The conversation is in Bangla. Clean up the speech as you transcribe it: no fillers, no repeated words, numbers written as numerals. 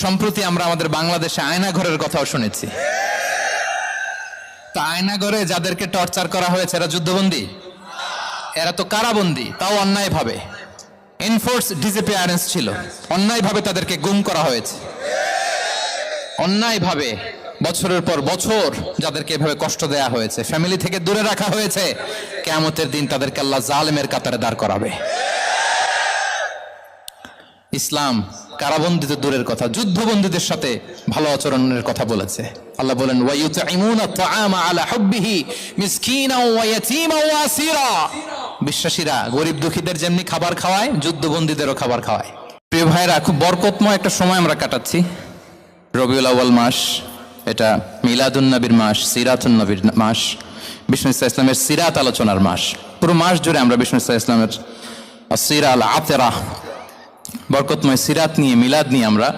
সম্প্রতি আমরা আমাদের বাংলাদেশে আয়নাঘরের কথাও শুনেছি। তা আয়নাঘরে যাদেরকে টর্চার করা হয়েছে এরা যুদ্ধবন্দী? এরা তো কারাবন্দী, তাও অন্যায়ভাবে। এনফোর্স ডিসঅ্যাপিয়ারেন্স ছিল, অন্যায়ভাবে তাদেরকে গুম করা হয়েছে। অন্যায়ভাবে বছরের পর বছর যাদেরকে এভাবে কষ্ট দেয়া হয়েছে, ফ্যামিলি থেকে দূরে রাখা হয়েছে, কিয়ামতের দিন তাদেরকে আল্লাহ জালেমের কাতারে দাঁড় করাবে। ইসলাম কারাবন্দীতে দূরের কথা, যুদ্ধবন্দীদের সাথে ভালো আচরণের কথা বলেছে। আল্লাহ বলেন ওয়ায়ুতঈমুনা আত-তাআমা আলা হুব্বিহি মিসকিনাও ওয়া ইয়াতীমান ওয়া আসীরা। বিশ্বাসীরা গরিব দুঃখীদের যেমনি খাবার খাওয়ায়, যুদ্ধবন্দীদেরও খাবার খাওয়ায়। প্রিয় ভাইরা, খুব বরকতময় একটা সময় আমরা কাটাচ্ছি। রবিউল আউয়াল মাস, এটা মিলাদুন নবীর মাস, সিরাতুন নবীর মাস, বিষ্ণু ইসা ইসলামের সিরাত আলোচনার মাস। পুরো মাস জুড়ে আমরা বিষ্ণু ইসা ইসলামের আসিরা আল আতেরা, বরকতময় সিরাত নিয়ে, মিলাদ নিয়ে আমরা